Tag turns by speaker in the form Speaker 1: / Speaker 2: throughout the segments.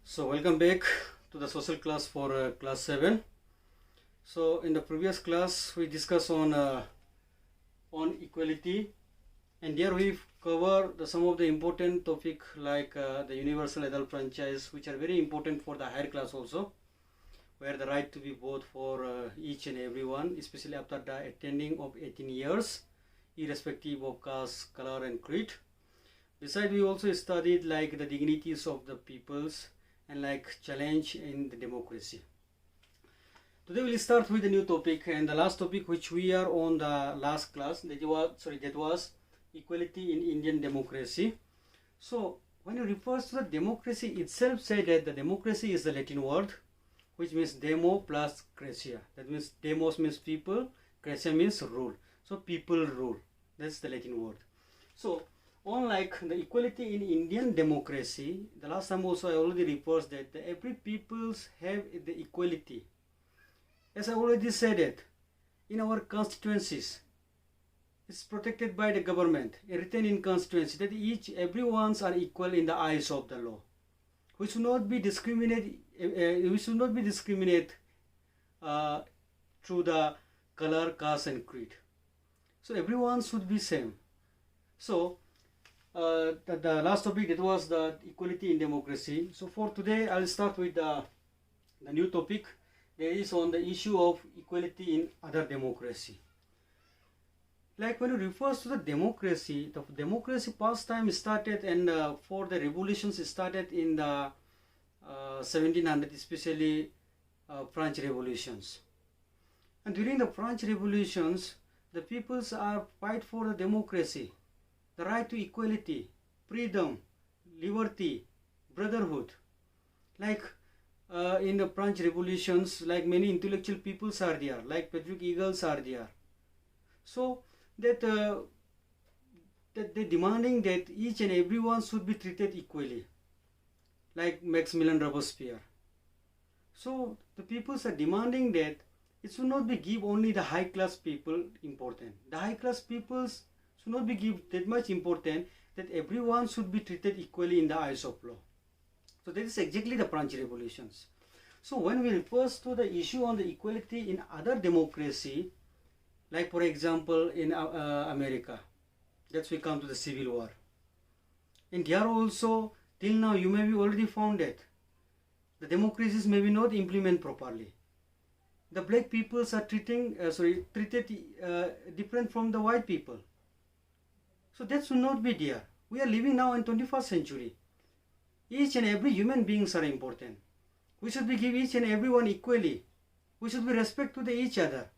Speaker 1: So welcome back to the social class for class 7. So in the previous class we discussed on equality, and here we cover some of the important topic like the universal adult franchise, which are very important for the higher class also, where the right to be vote for each and everyone, especially after the attending of 18 years, irrespective of caste, color and creed. Besides, we also studied like the dignities of the peoples and like challenge in the democracy. Today we'll start with a new topic, and the last topic which we are on the last class, that was equality in Indian democracy. So when it refers to the democracy itself, say that the democracy is the Latin word which means demo plus cratia. That means demos means people, cratia means rule. So people rule. That's the Latin word. So unlike the equality in Indian democracy, the last time also I already referred that every peoples have the equality. As I already said it, in our constituencies, it's protected by the government, written in constituency that everyone's are equal in the eyes of the law. We should not be discriminated. Through the color, caste, and creed. So everyone should be same. So the last topic, that was the equality in democracy. So for today, I'll start with the new topic. That is on the issue of equality in other democracy. Like when it refers to the democracy past time started, and for the revolutions started in the 1700, especially French revolutions. And during the French revolutions, the peoples are fight for the democracy, the right to equality, freedom, liberty, brotherhood. Like in the French revolutions, like many intellectual peoples are there, like Patrick Eagles are there. So that they demanding that each and everyone should be treated equally, like Maximilian Robespierre. So the peoples are demanding that it should not be give only the high class people important. The high class peoples should not be give that much important, that everyone should be treated equally in the eyes of law. So that is exactly the French revolutions. So when we refer to the issue on the equality in other democracy, like for example in America, that's we come to the Civil War. And there also, till now you may be already found that the democracies may be not implemented properly. The black peoples are treated different from the white people. So that should not be there. We are living now in 21st century. Each and every human beings are important. We should be give each and everyone equally. We should be respect to each other.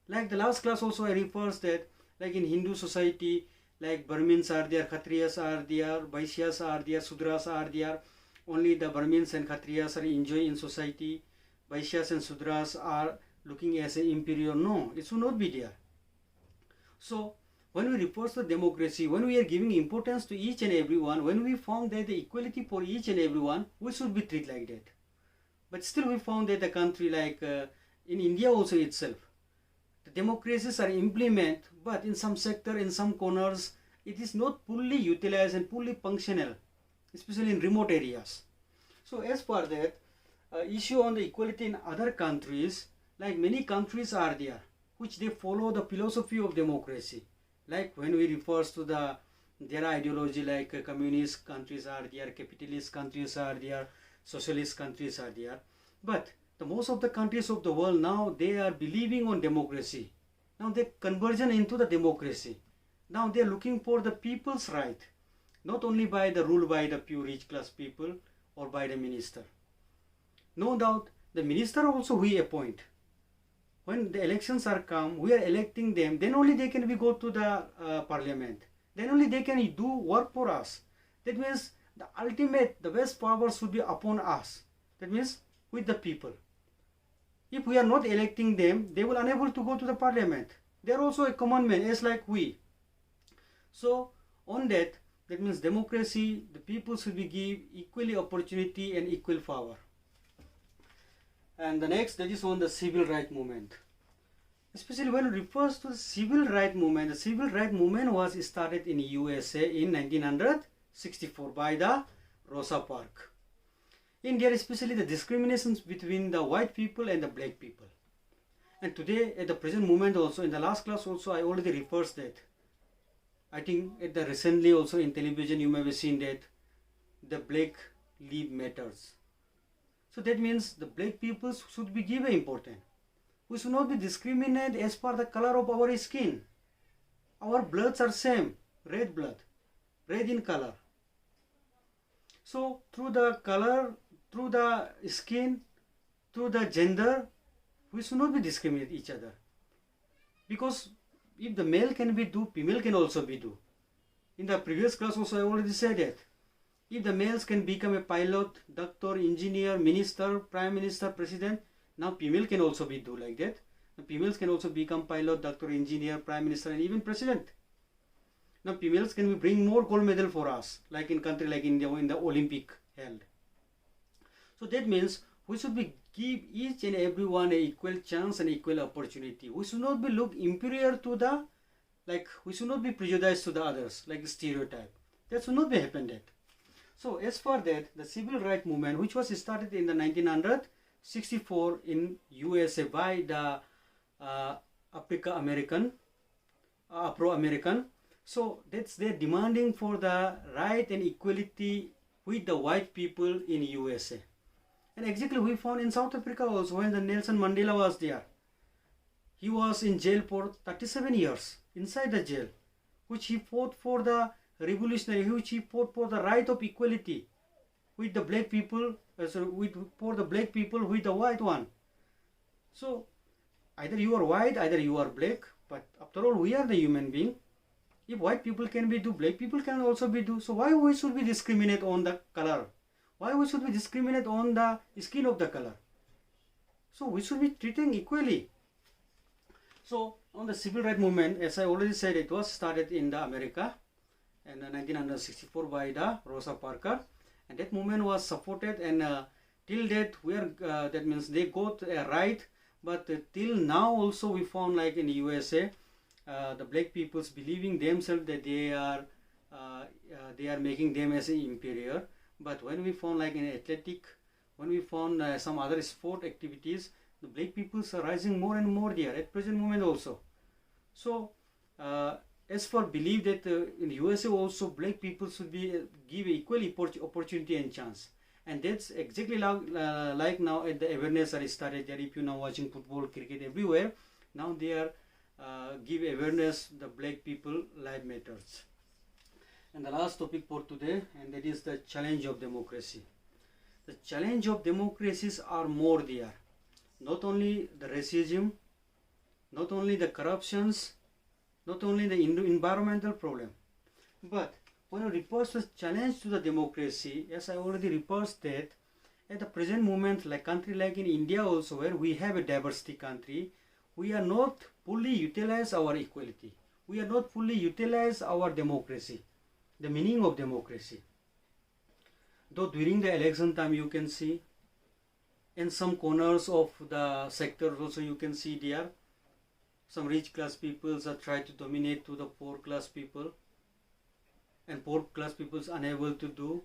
Speaker 1: Like the last class also I refers that, like in Hindu society, like Brahmins are there, Kshatriyas are there, Vaishyas are there, Sudras are there. Only the Brahmins and Kshatriyas are enjoying in society. Vaishyas and Sudras are looking as an inferior. No, it should not be there. So when we refer to democracy, when we are giving importance to each and everyone, when we found that the equality for each and everyone, we should be treated like that. But still we found that the country like in India also itself, the democracies are implemented, but in some sector, in some corners, it is not fully utilized and fully functional, especially in remote areas. So as per that, issue on the equality in other countries, like many countries are there, which they follow the philosophy of democracy. Like when we refer to their ideology, like communist countries are there, capitalist countries are there, socialist countries are there. But the most of the countries of the world now, they are believing on democracy. Now they conversion into the democracy. Now they are looking for the people's right, not only by the rule by the few rich class people or by the minister. No doubt the minister also we appoint. When the elections are come, we are electing them, then only they can go to the parliament. Then only they can do work for us. That means the ultimate, the best power should be upon us. That means with the people. If we are not electing them, they will unable to go to the parliament. They are also a common man, as like we. So on that means democracy, the people should be give equally opportunity and equal power. And the next, that is on the civil right movement. Especially when it refers to the civil right movement, the civil right movement was started in USA in 1964 by the Rosa Parks. India, especially the discriminations between the white people and the black people. And today, at the present moment also, in the last class also, I already refers that. I think at the recently also in television you may have seen that the black lives matters. So that means the black people should be given importance. We should not be discriminated as per the color of our skin. Our bloods are same, red blood, red in color. So through the color, through the skin, through the gender, we should not be discriminate each other. Because if the male can be do, female can also be do. In the previous class also I already said that. If the males can become a pilot, doctor, engineer, minister, prime minister, president, now female can also be do like that. The females can also become pilot, doctor, engineer, prime minister, and even president. Now females can bring more gold medal for us, like in country like India in the Olympic held. So that means we should be give each and everyone an equal chance and equal opportunity. We should not be look inferior to the, like we should not be prejudiced to the others, like stereotype. That should not be happen that. So as for that, the civil rights movement, which was started in the 1964 in USA by the Afro-American. So that's their demanding for the right and equality with the white people in USA. And exactly we found in South Africa also when the Nelson Mandela was there. He was in jail for 37 years, inside the jail, which he fought for the revolutionary, which he fought for the right of equality with the black people, for the black people with the white one. So either you are white, either you are black, but after all we are the human being. If white people can be do, black people can also be do. So why we should be discriminate on the color? Why we should be discriminate on the skin of the color? So we should be treated equally. So on the civil rights movement, as I already said, it was started in the America in 1964 by the Rosa Parks, and that movement was supported, and till that we are that means they got a right, but till now also we found like in the USA the black peoples believing themselves that they are making them as inferior. But when we found like in athletic, when we found some other sport activities, the black peoples are rising more and more there at present moment also. So as for believe that in the USA also black people should be give equal opportunity and chance, and that's exactly like now at the awareness are started there. If you now watching football, cricket everywhere, now they are give awareness the black people life matters. And the last topic for today, and that is the challenge of democracy. The challenge of democracies are more there. Not only the racism, not only the corruptions, not only the environmental problem, but when it refers to challenge to the democracy, as I already reported that at the present moment, like country like in India also, where we have a diversity country, we are not fully utilize our equality. We are not fully utilize our democracy, the meaning of democracy. Though during the election time you can see in some corners of the sector also you can see there some rich class peoples are trying to dominate to the poor class people, and poor class peoples unable to do,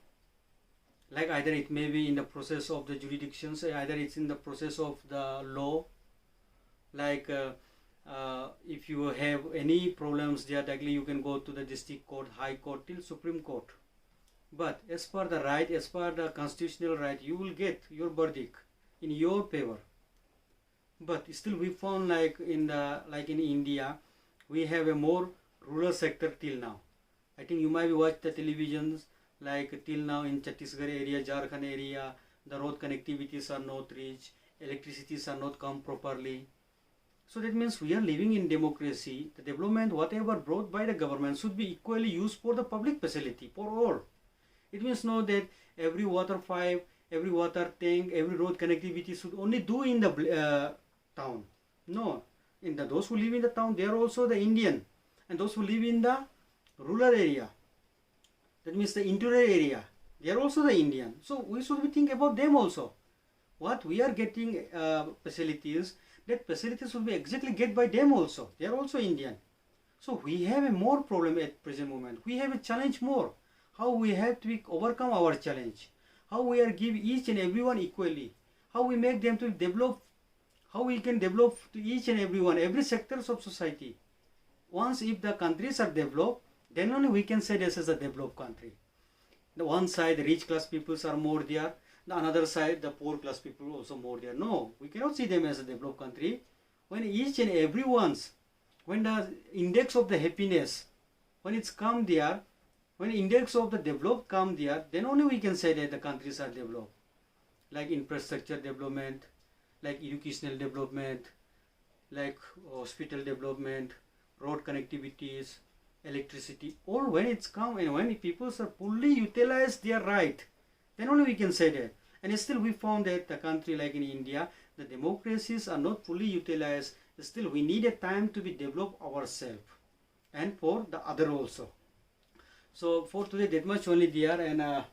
Speaker 1: like either it may be in the process of the jurisdictions, either it's in the process of the law, like if you have any problems there, directly you can go to the district court, high court till Supreme Court. But as per the right, as per the constitutional right, you will get your verdict in your favor. But still we found like in India, we have a more rural sector till now. I think you might watch the televisions like till now in Chhattisgarh area, Jharkhand area, the road connectivities are not reached, electricities are not come properly. So that means we are living in democracy. The development, whatever brought by the government, should be equally used for the public facility, for all. It means no that every water pipe, every water tank, every road connectivity should only do in the town. No, in the those who live in the town, they are also the Indian, and those who live in the rural area, that means the interior area, they are also the Indian. So we should be think about them also. What we are getting facilities, that facilities will be exactly get by them also. They are also Indian. So we have a more problem at present moment. We have a challenge more. How we have to overcome our challenge. how we are give each and everyone equally, how we make them to develop, how we can develop to each and everyone, every sectors of society. Once if the countries are developed, then only we can say this is a developed country. The one side the rich class peoples are more there, the another side the poor class people also more there. No, we cannot see them as a developed country. When each and everyone's, when the index of the happiness, when it's come there, when index of the developed come there, then only we can say that the countries are developed. Like infrastructure development, like educational development, like hospital development, road connectivities, electricity, all when it's come and when people are fully utilize their right, then only we can say that. And still we found that the country like in India, the democracies are not fully utilized. Still we need a time to be developed ourselves and for the other also. So for today that much only there, and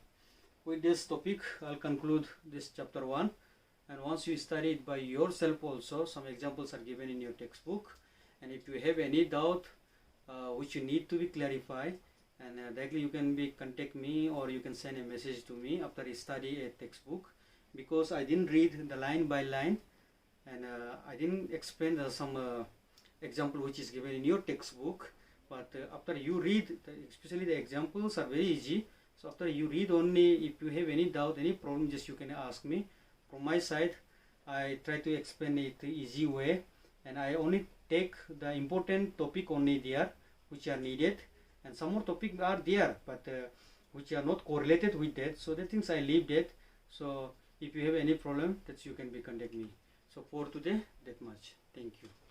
Speaker 1: with this topic I'll conclude this chapter 1. And once you study it by yourself also, some examples are given in your textbook, and if you have any doubt which you need to be clarified, and directly you can contact me, or you can send a message to me after you study a textbook, because I didn't read the line by line, and I didn't explain some example which is given in your textbook. But after you read, especially the examples are very easy. So after you read only, if you have any doubt, any problem, just you can ask me. From my side, I try to explain it easy way, and I only take the important topic only there which are needed, and some more topics are there but which are not correlated with that. So the things I leave that. So if you have any problem, that you can contact me. So for today, that much. Thank you.